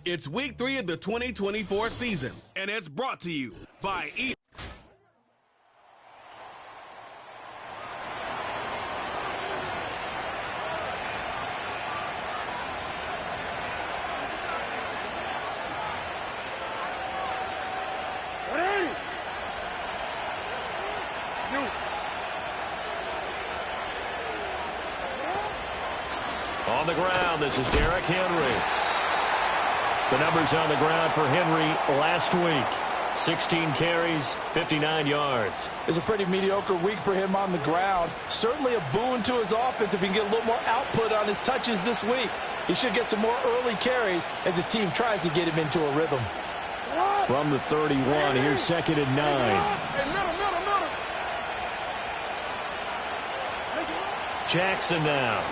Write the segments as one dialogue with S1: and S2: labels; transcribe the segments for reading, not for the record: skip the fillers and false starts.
S1: It's week 3 of the 2024 season, and it's brought to you by
S2: On the ground, this is Derrick Henry. The numbers on the ground for Henry last week. 16 carries, 59 yards.
S3: It's a pretty mediocre week for him on the ground. Certainly a boon to his offense if he can get a little more output on his touches this week. He should get some more early carries as his team tries to get him into a rhythm.
S2: From the 31, here's 2nd and 9. Jackson now.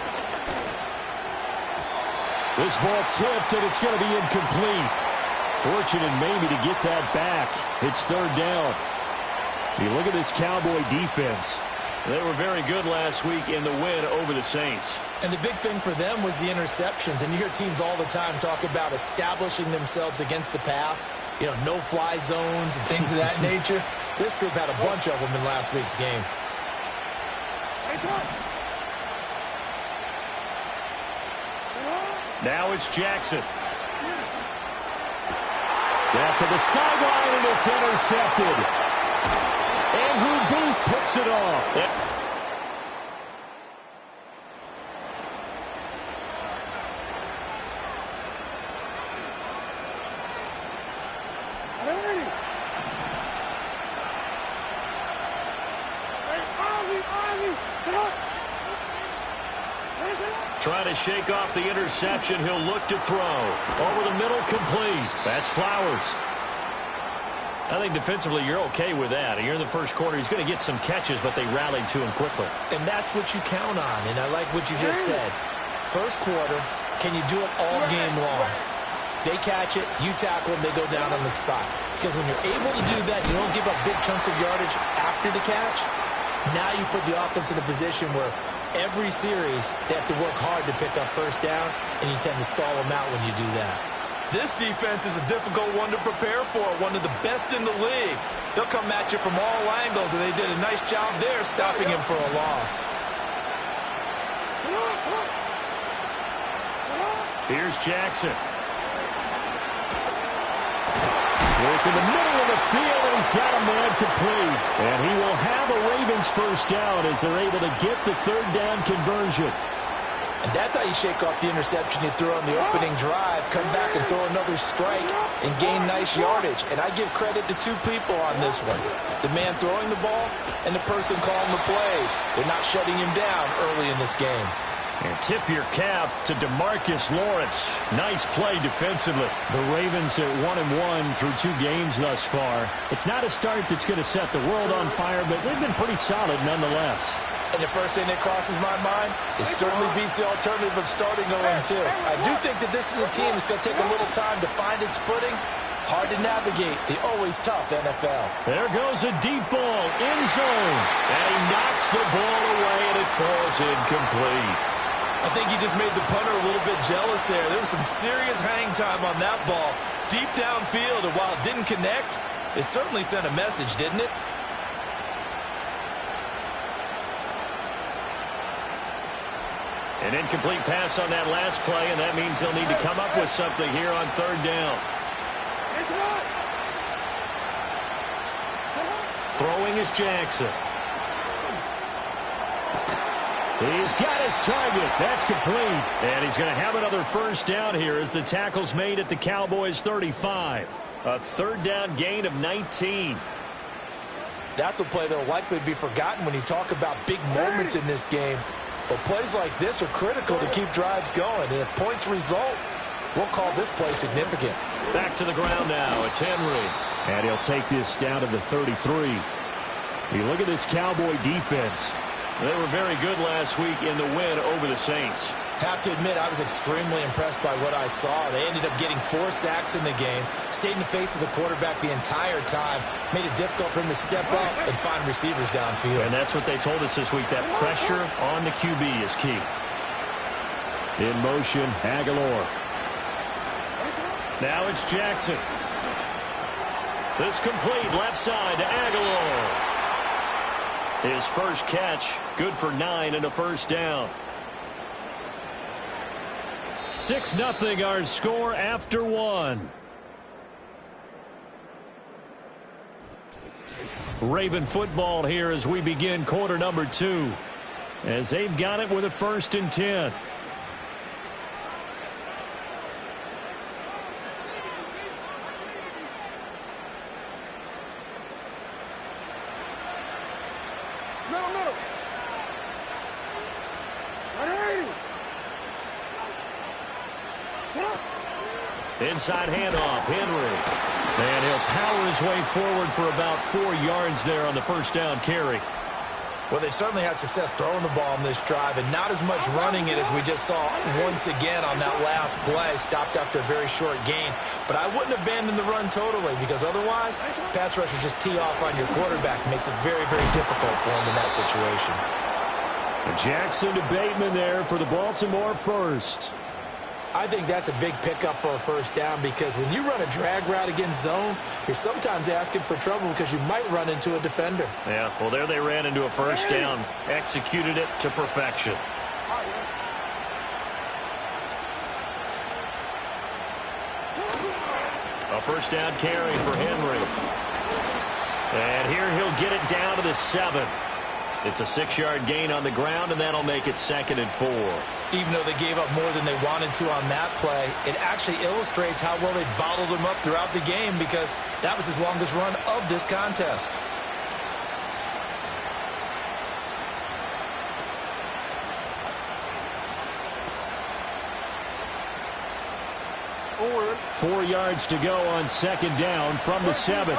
S2: This ball tipped, and it's going to be incomplete. Fortunate maybe to get that back. It's 3rd down. You look at this Cowboy defense. They were very good last week in the win over the Saints.
S4: And the big thing for them was the interceptions. And you hear teams all the time talk about establishing themselves against the pass. You know, no-fly zones and things of that nature. This group had a bunch of them in last week's game.
S2: Now it's Jackson. Down to the sideline, and it's intercepted. Andrew Booth picks it off. Trying to shake off the interception. He'll look to throw. Over the middle, complete. That's Flowers. I think defensively you're okay with that. Here in the first quarter, he's going to get some catches, but they rallied to him quickly.
S4: And that's what you count on, and I like what you just said. First quarter, can you do it all game long? They catch it, you tackle them, they go down on the spot. Because when you're able to do that, you don't give up big chunks of yardage after the catch. Now you put the offense in a position where every series, they have to work hard to pick up first downs, and you tend to stall them out when you do that.
S5: This defense is a difficult one to prepare for, one of the best in the league. They'll come at you from all angles, and they did a nice job there stopping him for a loss.
S2: Here's Jackson. Work in the middle of the field, and he's got a man complete. And he will have a Ravens first down as they're able to get the 3rd down conversion.
S4: And that's how you shake off the interception you threw on the opening drive, come back and throw another strike and gain nice yardage. And I give credit to two people on this one. The man throwing the ball and the person calling the plays. They're not shutting him down early in this game.
S2: And tip your cap to DeMarcus Lawrence. Nice play defensively. The Ravens at 1-1 through 2 games thus far. It's not a start that's going to set the world on fire, but they've been pretty solid nonetheless.
S4: And the first thing that crosses my mind, it certainly beats the alternative of starting 0-2. I do think that this is a team that's going to take a little time to find its footing. Hard to navigate the always tough NFL.
S2: There goes a deep ball, end zone. And he knocks the ball away, and it falls incomplete.
S5: I think he just made the punter a little bit jealous there. There was some serious hang time on that ball. Deep downfield, and while it didn't connect, it certainly sent a message, didn't it?
S2: An incomplete pass on that last play, and that means they'll need to come up with something here on 3rd down. Throwing is Jackson. He's got his target. That's complete. And he's going to have another first down here as the tackle's made at the Cowboys' 35. A 3rd down gain of 19.
S4: That's a play that will likely be forgotten when you talk about big moments in this game. But plays like this are critical to keep drives going. And if points result, we'll call this play significant.
S2: Back to the ground now. It's Henry. And he'll take this down to the 33. You look at this Cowboy defense. They were very good last week in the win over the Saints.
S4: Have to admit, I was extremely impressed by what I saw. They ended up getting 4 sacks in the game, stayed in the face of the quarterback the entire time, made it difficult for him to step up and find receivers downfield.
S2: And that's what they told us this week, that pressure on the QB is key. In motion, Aguilar. Now it's Jackson. This complete left side to Aguilar. His first catch, good for 9 and a first down. 6-0 our score after 1. Raven football here as we begin quarter number 2. As they've got it with a 1st and 10. Inside handoff, Henry. And he'll power his way forward for about 4 yards there on the first down carry.
S4: Well, they certainly had success throwing the ball on this drive and not as much running it as we just saw once again on that last play. Stopped after a very short gain. But I wouldn't abandon the run totally because otherwise, pass rushers just tee off on your quarterback. Makes it very, very difficult for him in that situation.
S2: Jackson to Bateman there for the Baltimore first.
S4: I think that's a big pickup for a first down because when you run a drag route against zone, you're sometimes asking for trouble because you might run into a defender.
S2: Yeah, well, there they ran into a first down. Executed it to perfection. A first down carry for Henry. And here he'll get it down to the 7. It's a 6-yard gain on the ground, and that'll make it 2nd and 4.
S4: Even though they gave up more than they wanted to on that play, it actually illustrates how well they bottled them up throughout the game because that was his longest run of this contest.
S2: Over. 4 yards to go on 2nd down from the 7.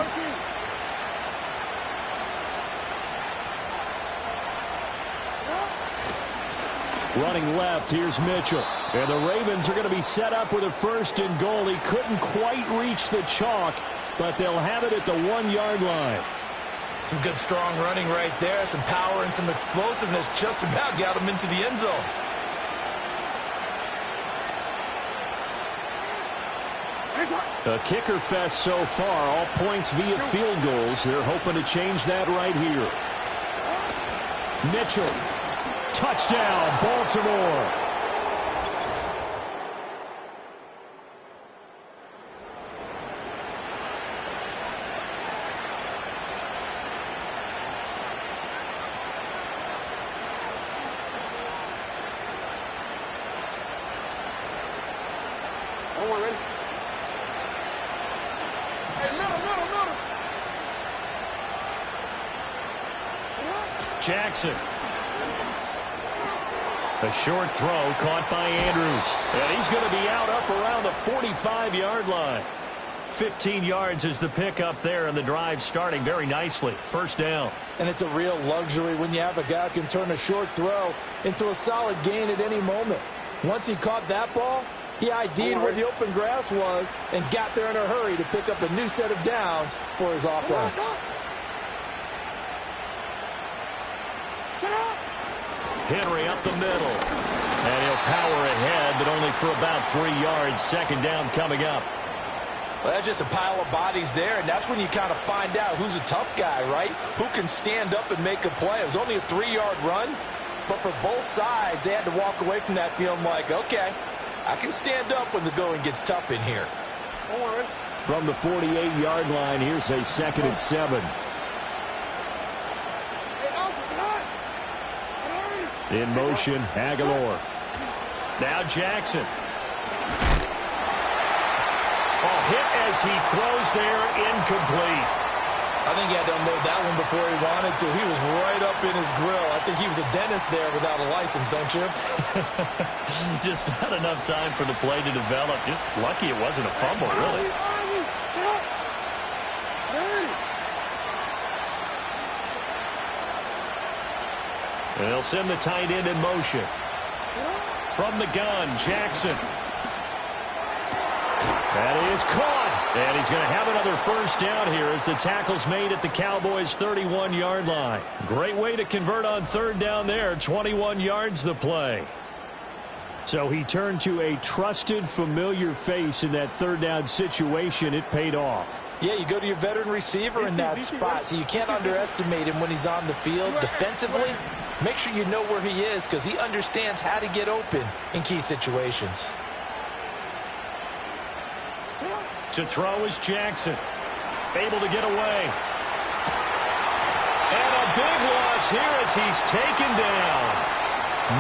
S2: Running left, here's Mitchell. And the Ravens are going to be set up with a 1st and goal. He couldn't quite reach the chalk, but they'll have it at the 1-yard line.
S4: Some good, strong running right there. Some power and some explosiveness just about got him into the end zone.
S2: A kicker fest so far. All points via field goals. They're hoping to change that right here. Mitchell. Touchdown, Baltimore. Jackson. A short throw caught by Andrews. And he's going to be out up around the 45-yard line. 15 yards is the pickup there, and the drive starting very nicely. First down.
S3: And it's a real luxury when you have a guy who can turn a short throw into a solid gain at any moment. Once he caught that ball, he ID'd where the open grass was and got there in a hurry to pick up a new set of downs for his offense.
S2: Henry up the middle. And he'll power ahead, but only for about 3 yards. 2nd down coming up.
S4: Well, that's just a pile of bodies there, and that's when you kind of find out who's a tough guy, right? Who can stand up and make a play. It was only a 3-yard run, but for both sides, they had to walk away from that feeling like, okay, I can stand up when the going gets tough in here.
S2: From the 48-yard line, here's a 2nd and 7. In motion, Aguilar. Now Jackson. Oh, hit as he throws there, incomplete.
S4: I think he had to unload that one before he wanted to. He was right up in his grill. I think he was a dentist there without a license, don't you?
S2: Just not enough time for the play to develop. Just lucky it wasn't a fumble, really. And they'll send the tight end in motion. From the gun, Jackson. That is caught. And he's going to have another first down here as the tackle's made at the Cowboys' 31-yard line. Great way to convert on 3rd down there. 21 yards the play. So he turned to a trusted, familiar face in that third down situation. It paid off.
S3: Yeah, you go to your veteran receiver in that spot, so you can't underestimate him when he's on the field. Defensively, make sure you know where he is because he understands how to get open in key situations.
S2: To throw is Jackson. Able to get away. And a big loss here as he's taken down.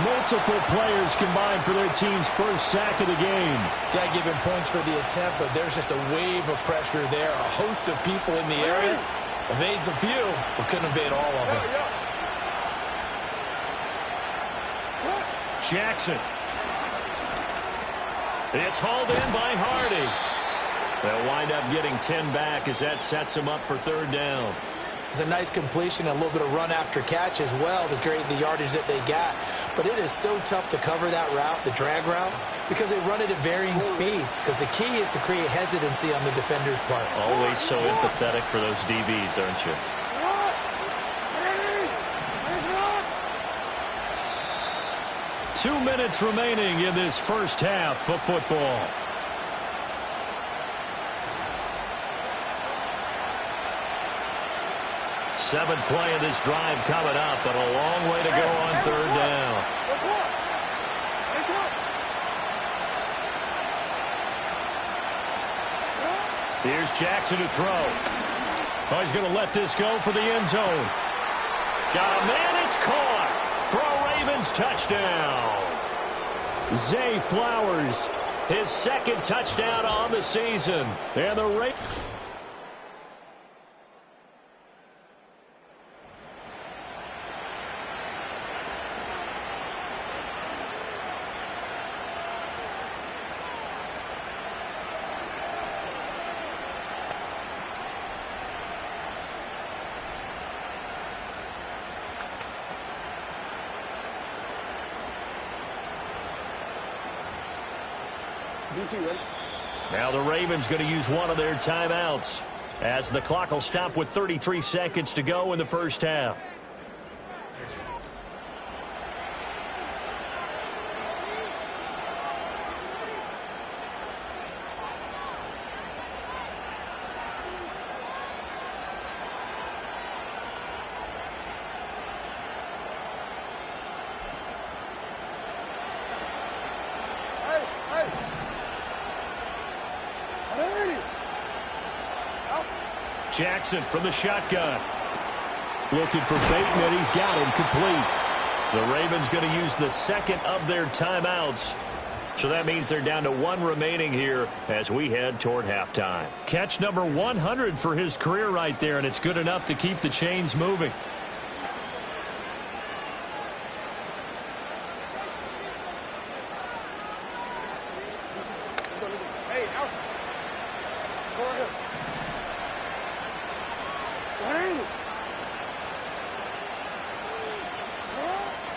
S2: Multiple players combined for their team's first sack of the game.
S4: Got to give him points for the attempt, but there's just a wave of pressure there. A host of people in the area. Evades a few, but couldn't evade all of them.
S2: Jackson. It's hauled in by Hardy. They'll wind up getting 10 back as that sets him up for third down.
S4: It's a nice completion, a little bit of run after catch as well to create the yardage that they got. But it is so tough to cover that route, the drag route, because they run it at varying speeds. Because the key is to create hesitancy on the defender's part.
S2: Always so empathetic for those DBs, aren't you? 2 minutes remaining in this first half of football. Seventh play of this drive coming up, but a long way to go on third down. Here's Jackson to throw. Oh, he's going to let this go for the end zone. Got a man, it's caught for a Ravens touchdown. Zay Flowers, his second touchdown on the season. And the Ravens... Now the Ravens going to use one of their timeouts as the clock will stop with 33 seconds to go in the first half. Jackson from the shotgun. Looking for Bateman. He's got him complete. The Ravens going to use the second of their timeouts. So that means they're down to one remaining here as we head toward halftime. Catch number 100 for his career right there, and it's good enough to keep the chains moving.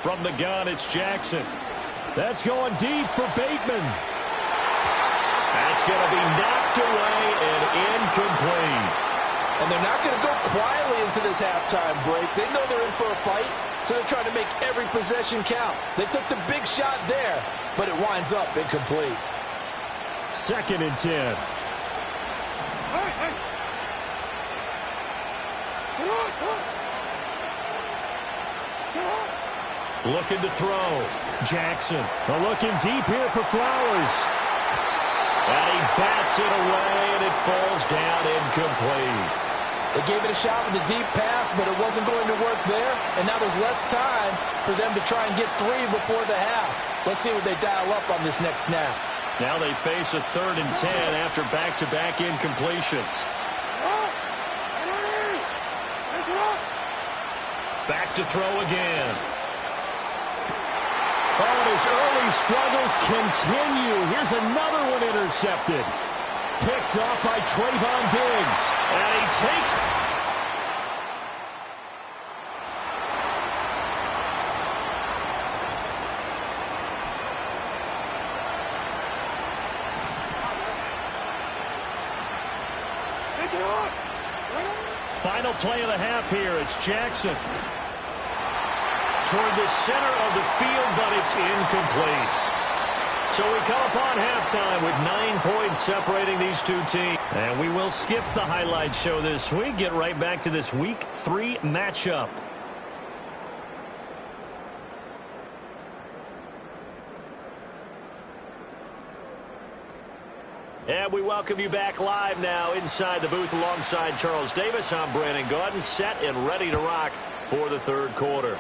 S2: From the gun, it's Jackson. That's going deep for Bateman. That's going to be knocked away and incomplete.
S3: And they're not going to go quietly into this halftime break. They know they're in for a fight, so they're trying to make every possession count. They took the big shot there, but it winds up incomplete.
S2: 2nd and 10. Looking to throw. Jackson looking deep here for Flowers. And he bats it away, and it falls down incomplete.
S3: They gave it a shot with a deep pass, but it wasn't going to work there. And now there's less time for them to try and get 3 before the half. Let's see what they dial up on this next snap.
S2: Now they face a 3rd and 10 after back-to-back incompletions. Back to throw again. Oh, and his early struggles continue. Here's another one intercepted. Picked off by Trayvon Diggs. And he takes... Final play of the half here. It's Jackson. Toward the center of the field, but it's incomplete. So we come upon halftime with 9 points separating these two teams. And we will skip the highlight show this week. Get right back to this Week 3 matchup. And we welcome you back live now inside the booth alongside Charles Davis. I'm Brandon Gaudin, set and ready to rock for the third quarter.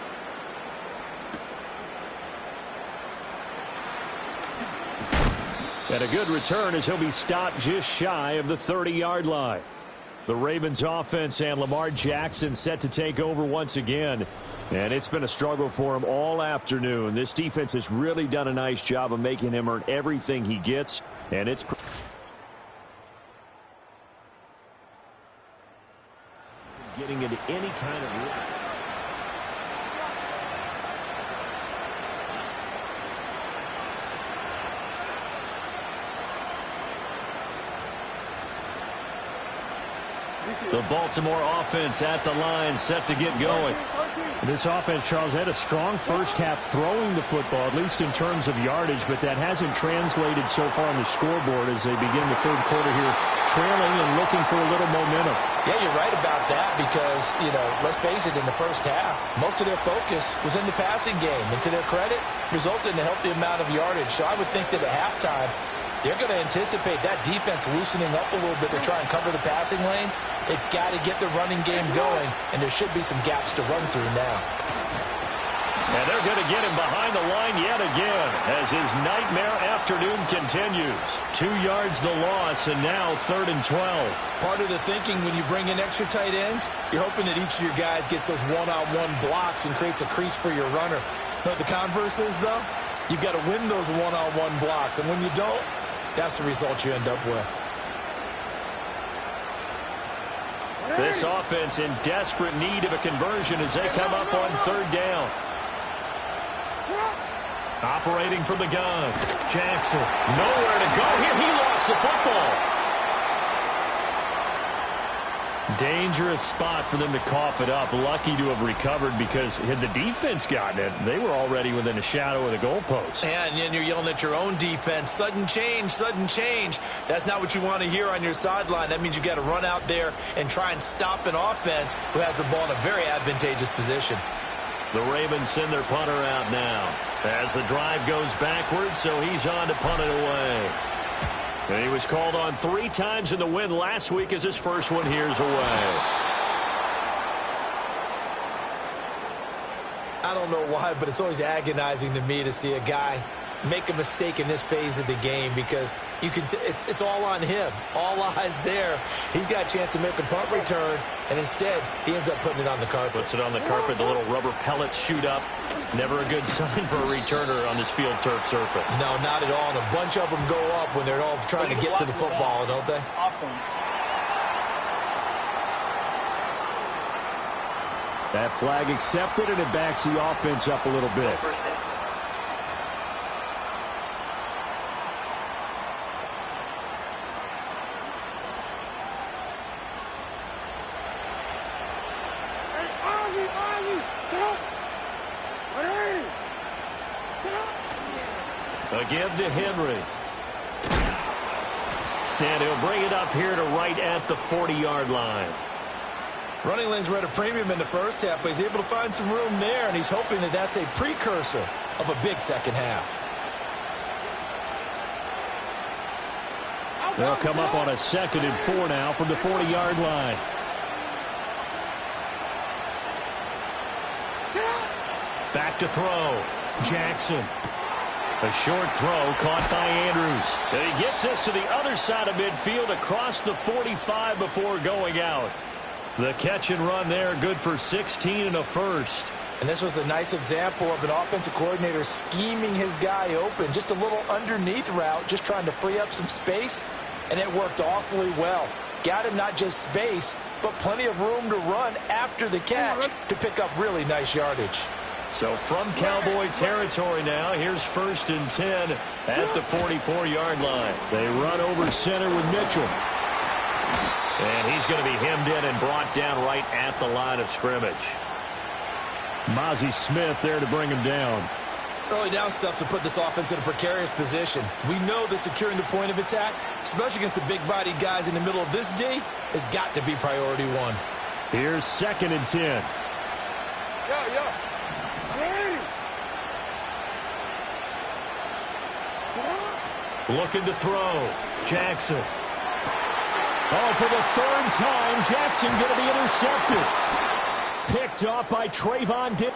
S2: And a good return as he'll be stopped just shy of the 30-yard line. The Ravens offense and Lamar Jackson set to take over once again. And it's been a struggle for him all afternoon. This defense has really done a nice job of making him earn everything he gets. And it's getting into any kind of rhythm. The Baltimore offense at the line, set to get going.
S6: This offense, Charles, had a strong first half throwing the football, at least in terms of yardage, but that hasn't translated so far on the scoreboard as they begin the third quarter here, trailing and looking for a little momentum.
S4: Yeah, you're right about that because, let's face it, in the first half, most of their focus was in the passing game. And to their credit, resulted in a healthy amount of yardage. So I would think that at halftime, they're going to anticipate that defense loosening up a little bit to try and cover the passing lanes. They've got to get the running game going, and there should be some gaps to run through now.
S2: And they're going to get him behind the line yet again as his nightmare afternoon continues. 2 yards the loss, and now 3rd and 12.
S5: Part of the thinking when you bring in extra tight ends, you're hoping that each of your guys gets those one-on-one blocks and creates a crease for your runner. You know what the converse is, though? You've got to win those one-on-one blocks, and when you don't, that's the result you end up with.
S2: This offense in desperate need of a conversion as they come up on 3rd down. Operating from the gun. Jackson, nowhere to go here. He lost the football. Dangerous spot for them to cough it up. Lucky to have recovered because had the defense gotten it, they were already within a shadow of the goalpost.
S5: And then you're yelling at your own defense. Sudden change, sudden change. That's not what you want to hear on your sideline. That means you got to run out there and try and stop an offense who has the ball in a very advantageous position.
S2: The Ravens send their punter out now as the drive goes backwards, so he's on to punt it away. And he was called on 3 times in the win last week as his first one here's away.
S5: I don't know why, but it's always agonizing to me to see a guy make a mistake in this phase of the game because you can it's all on him. All eyes there. He's got a chance to make a punt return, and instead he ends up putting it on the carpet.
S2: Puts it on the carpet. The little rubber pellets shoot up. Never a good sign for a returner on this field turf surface.
S5: No, not at all. And a bunch of them go up when they're all trying to get to the football, don't they?
S6: Offense.
S2: That flag accepted, and it backs the offense up a little bit. A give to Henry. And he'll bring it up here to right at the 40-yard line.
S5: Running lanes were at a premium in the first half, but he's able to find some room there, and he's hoping that that's a precursor of a big second half.
S2: They'll come up on a 2nd and 4 now from the 40-yard line. Back to throw. Jackson. A short throw caught by Andrews. And he gets this to the other side of midfield across the 45 before going out. The catch and run there, good for 16 and a first.
S4: And this was a nice example of an offensive coordinator scheming his guy open. Just a little underneath route, just trying to free up some space, and it worked awfully well. Got him not just space, but plenty of room to run after the catch to pick up really nice yardage.
S2: So from Cowboy territory now, here's 1st and 10 at the 44-yard line. They run over center with Mitchell. And he's going to be hemmed in and brought down right at the line of scrimmage. Mozzie Smith there to bring him down.
S5: Early down stuff to put this offense in a precarious position. We know that securing the point of attack, especially against the big-bodied guys in the middle of this D, has got to be priority one.
S6: Here's 2nd and 10.
S2: Looking to throw. Jackson.
S6: Oh, for the 3rd time, Jackson going to be intercepted. Picked off by Trayvon Dick.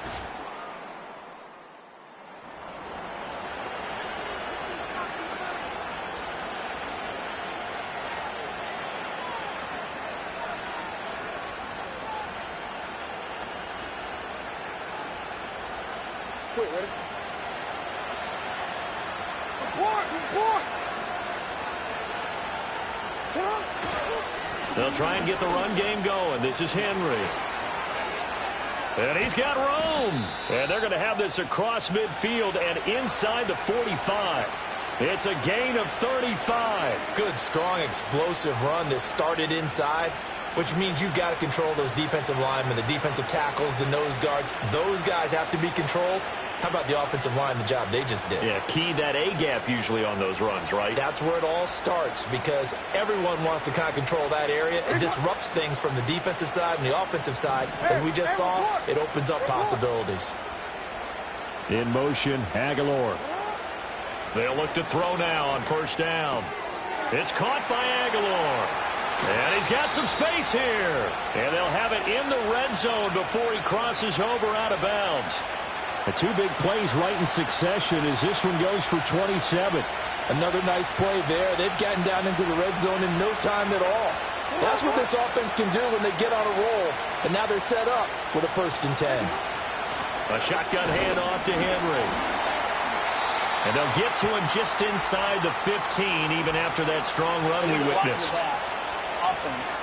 S7: Quick, ready?
S2: They'll try and get the run game going. This is Henry. And he's got room. And they're going to have this across midfield and inside the 45. It's a gain of 35.
S5: Good, strong, explosive run that started inside, which means you've got to control those defensive linemen, the defensive tackles, the nose guards. Those guys have to be controlled. How about the offensive line, the job they just did?
S2: Yeah, key that A-gap usually on those runs, right?
S5: That's where it all starts because everyone wants to kind of control that area. It disrupts things from the defensive side and the offensive side. As we just saw, it opens up possibilities.
S6: In motion, Aguilar.
S2: They'll look to throw now on 1st down. It's caught by Aguilar. And he's got some space here. And they'll have it in the red zone before he crosses over out of bounds.
S6: The 2 big plays right in succession as this one goes for 27.
S3: Another nice play there. They've gotten down into the red zone in no time at all. That's what this offense can do when they get on a roll. And now they're set up with a 1st and 10.
S2: A shotgun handoff to Henry. And they'll get to him just inside the 15, even after that strong run we witnessed.
S7: Offense.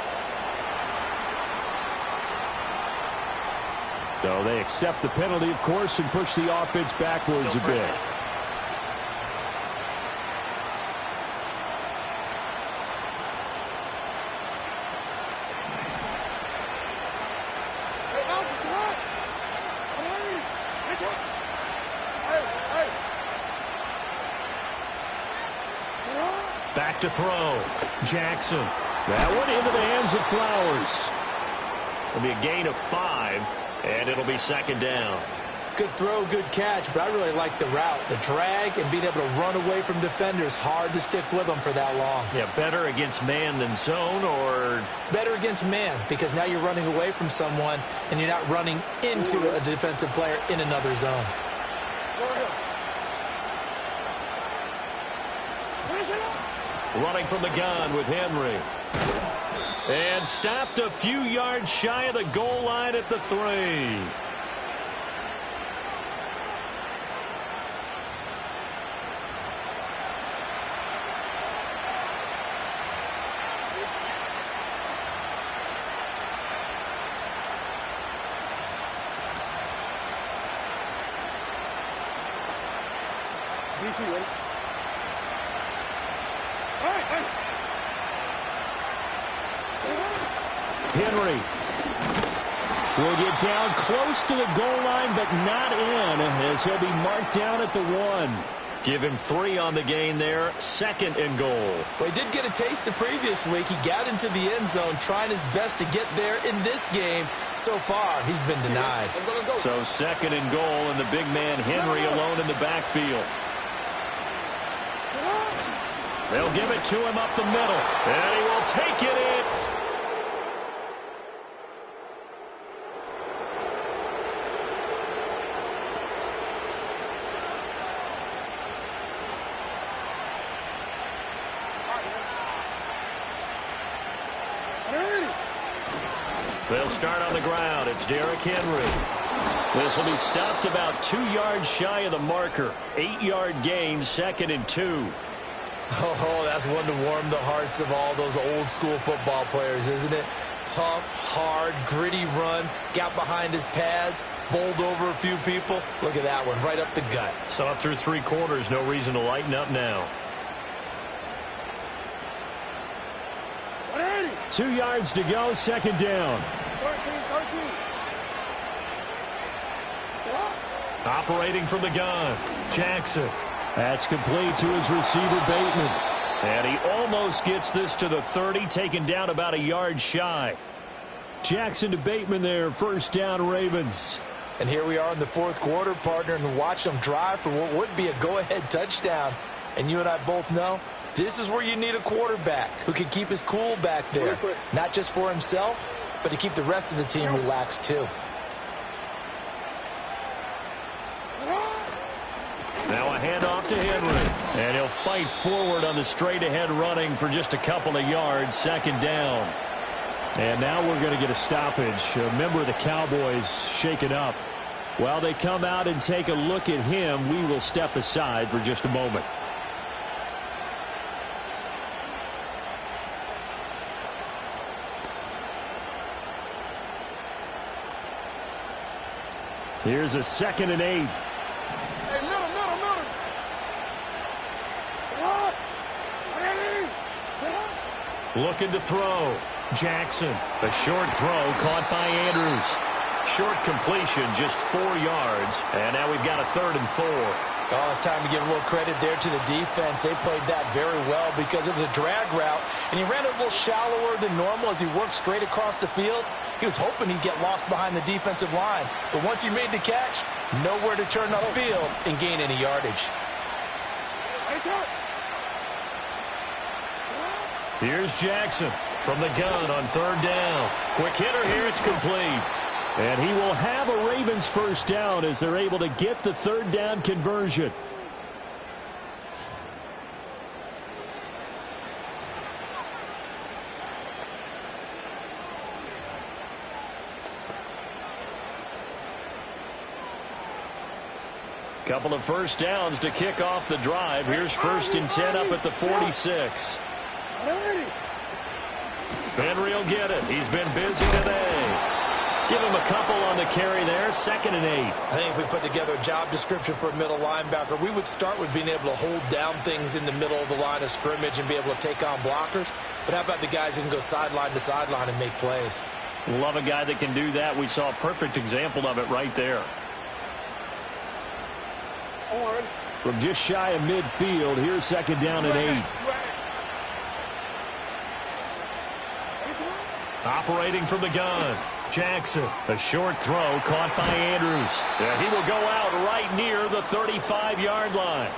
S6: So they accept the penalty, of course, and push the offense backwards a bit.
S2: Back to throw. Jackson.
S6: That one into the hands of Flowers.
S2: It'll be a gain of 5, and it'll be 2nd down.
S5: Good throw, good catch, but I really like the route. The drag and being able to run away from defenders, hard to stick with them for that long.
S2: Yeah, better against man than zone, or?
S5: Better against man, because now you're running away from someone, and you're not running into a defensive player in another zone.
S2: Running from the gun with Henry. And stopped a few yards shy of the goal line at the 3.
S7: MBC, ready? Hey!
S6: Henry will get down close to the goal line, but not in, as he'll be marked down at the 1.
S2: Give him 3 on the gain there. 2nd and goal.
S5: Well, he did get a taste the previous week. He got into the end zone, trying his best to get there in this game. So far, he's been denied.
S2: So 2nd and goal, and the big man Henry alone in the backfield. They'll give it to him up the middle, and he will take it in. They'll start on the ground. It's Derrick Henry. This will be stopped about 2 yards shy of the marker. 8-yard gain, 2nd and 2.
S5: Oh, that's one to warm the hearts of all those old school football players, isn't it? Tough, hard, gritty run. Got behind his pads, bowled over a few people. Look at that one, right up the gut.
S2: So up through 3 quarters, no reason to lighten up now.
S6: 2 yards to go, 2nd down.
S7: 13.
S2: Operating from the gun, Jackson.
S6: That's complete to his receiver, Bateman.
S2: And he almost gets this to the 30, taken down about a yard shy.
S6: Jackson to Bateman there, first down Ravens.
S4: And here we are in the fourth quarter, partner, and watch them drive for what would be a go-ahead touchdown. And you and I both know this is where you need a quarterback who can keep his cool back there. Not just for himself, but to keep the rest of the team relaxed too.
S2: Now a handoff to Henry. And he'll fight forward on the straight-ahead running for just a couple of yards, second down.
S6: And now we're going to get a stoppage. A member of the Cowboys shaken up. While they come out and take a look at him, we will step aside for just a moment. Here's a 2nd and 8.
S7: Hey, middle.
S2: Looking to throw. Jackson. A short throw caught by Andrews. Short completion, just 4 yards. And now we've got a 3rd and 4.
S4: Oh, it's time to give a little credit there to the defense. They played that very well because it was a drag route, and he ran it a little shallower than normal as he worked straight across the field. He was hoping he'd get lost behind the defensive line. But once he made the catch, nowhere to turn upfield and gain any yardage.
S2: Here's Jackson from the gun on 3rd down. Quick hitter here, it's complete.
S6: And he will have a Ravens first down as they're able to get the 3rd down conversion.
S2: Couple of first downs to kick off the drive. Here's 1st and 10 up at the 46. Henry will get it. He's been busy today. Give him a couple on the carry there. 2nd and 8.
S4: I think if we put together a job description for a middle linebacker, we would start with being able to hold down things in the middle of the line of scrimmage and be able to take on blockers. But how about the guys who can go sideline to sideline and make plays?
S2: Love a guy that can do that. We saw a perfect example of it right there.
S6: From just shy of midfield, here's 2nd down and 8.
S2: Operating from the gun. Jackson, a short throw caught by Andrews. And he will go out right near the 35-yard line.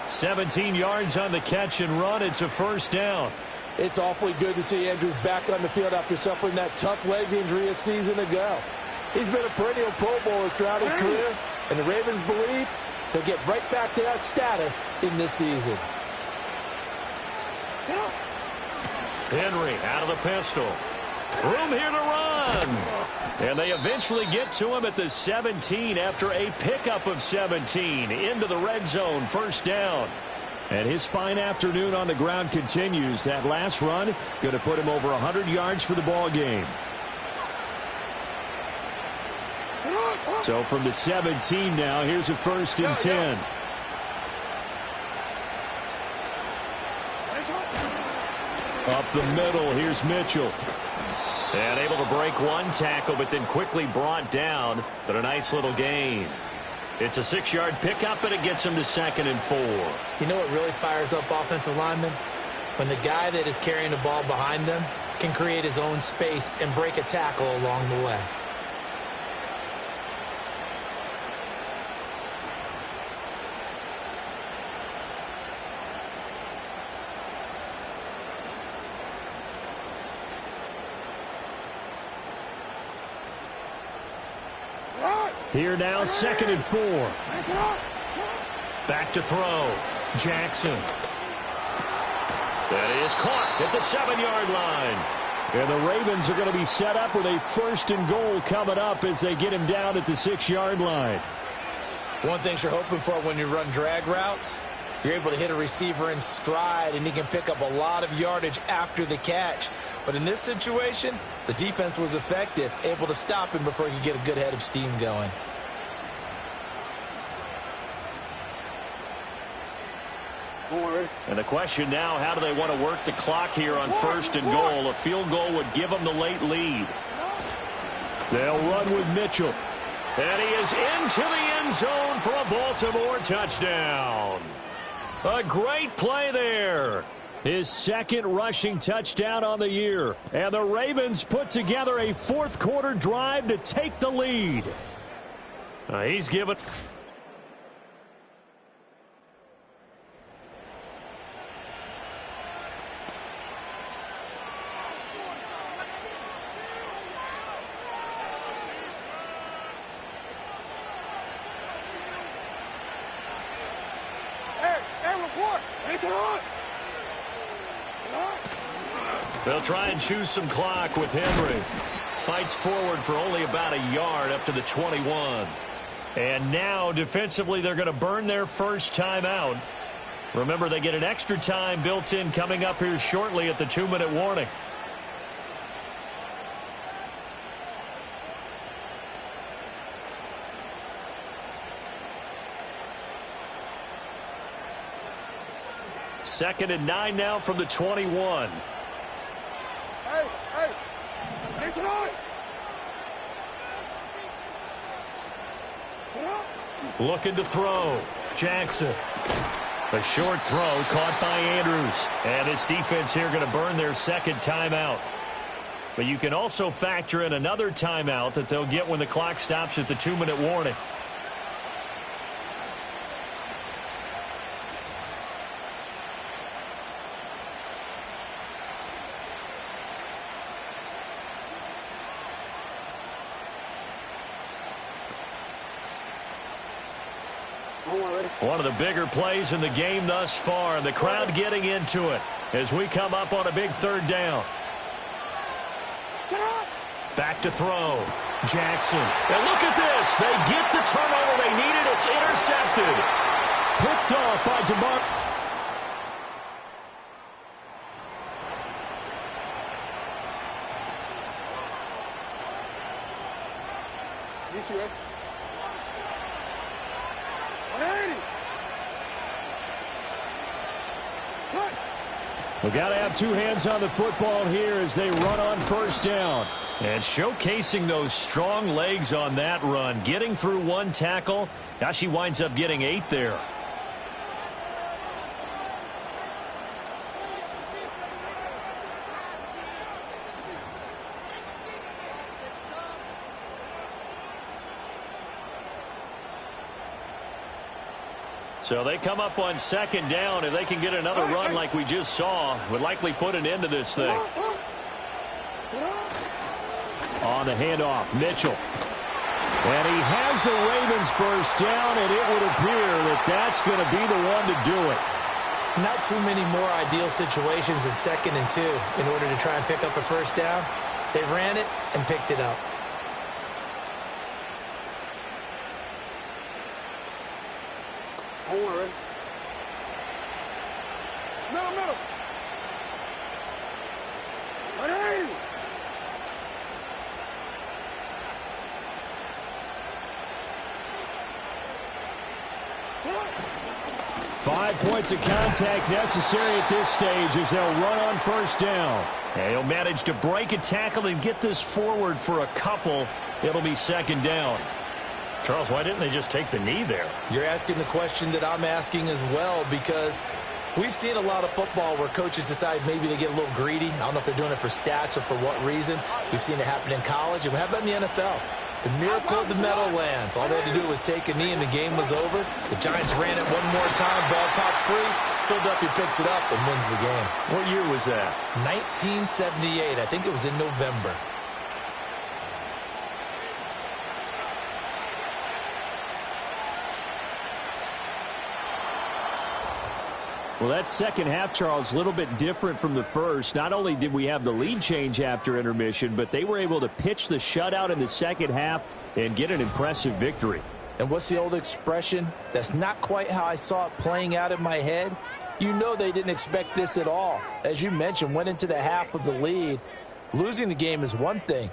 S2: 17 yards on the catch and run. It's a first down.
S3: It's awfully good to see Andrews back on the field after suffering that tough leg injury a season ago. He's been a perennial Pro Bowler throughout his career, and the Ravens believe they'll get right back to that status in this season.
S2: Henry out of the pistol. Room here to run. And they eventually get to him at the 17 after a pickup of 17 into the red zone, first down.
S6: And his fine afternoon on the ground continues. That last run going to put him over 100 yards for the ball game. So from the 17 now, here's a 1st and 10. Up the middle, here's Mitchell.
S2: And able to break one tackle, but then quickly brought down. But a nice little gain. It's a 6-yard pickup, and it gets him to 2nd and 4.
S4: You know what really fires up offensive linemen? When the guy that is carrying the ball behind them can create his own space and break a tackle along the way.
S6: Here now, 2nd and 4.
S2: Back to throw. Jackson. That is caught at the 7-yard line.
S6: And the Ravens are going to be set up with a 1st and goal coming up as they get him down at the 6-yard line.
S4: One thing you're hoping for when you run drag routes, you're able to hit a receiver in stride, and he can pick up a lot of yardage after the catch. But in this situation, the defense was effective, able to stop him before he could get a good head of steam going.
S2: And the question now, how do they want to work the clock here on 1st and goal? A field goal would give them the late lead.
S6: They'll run with Mitchell.
S2: And he is into the end zone for a Baltimore touchdown. A great play there.
S6: His second rushing touchdown on the year. And the Ravens put together a fourth quarter drive to take the lead.
S2: He's given... They'll try and choose some clock with Henry. Fights forward for only about a yard up to the 21.
S6: And now, defensively, they're going to burn their first timeout. Remember, they get an extra time built in coming up here shortly at the 2-minute warning. Second and 9 now from the 21. Looking to throw. Jackson. A short throw caught by Andrews. And this defense here going to burn their second timeout. But you can also factor in another timeout that they'll get when the clock stops at the 2-minute warning. One of the bigger plays in the game thus far, and the crowd getting into it as we come up on a big third down. Back to throw. Jackson. And look at this. They get the turnover they needed. It's intercepted. Picked off by DeMar. We've got to have two hands on the football here as they run on first down. And showcasing those strong legs on that run. Getting through one tackle. Now she winds up getting 8 there. So they come up on second down. If they can get another run like we just saw, would likely put an end to this thing. On the handoff, Mitchell. And he has the Ravens first down, and it would appear that that's going to be the one to do it.
S4: Not too many more ideal situations in 2nd and 2 in order to try and pick up a first down. They ran it and picked it up.
S7: Middle.
S6: 5 points of contact necessary at this stage as they'll run on first down. And he'll manage to break a tackle and get this forward for a couple. It'll be second down. Charles, why didn't they just take the knee there?
S4: You're asking the question that I'm asking as well, because we've seen a lot of football where coaches decide maybe they get a little greedy. I don't know if they're doing it for stats or for what reason. We've seen it happen in college, and we have that in the NFL. The miracle of the Meadowlands. All they had to do was take a knee, and the game was over. The Giants ran it one more time. Ball popped free. Philadelphia picks it up and wins the game.
S6: What year was that?
S4: 1978. I think it was in November.
S6: Well, that second half, Charles, a little bit different from the first. Not only did we have the lead change after intermission, but they were able to pitch the shutout in the second half and get an impressive victory.
S3: And what's the old expression? That's not quite how I saw it playing out in my head. You know they didn't expect this at all. As you mentioned, went into the half with the lead. Losing the game is one thing.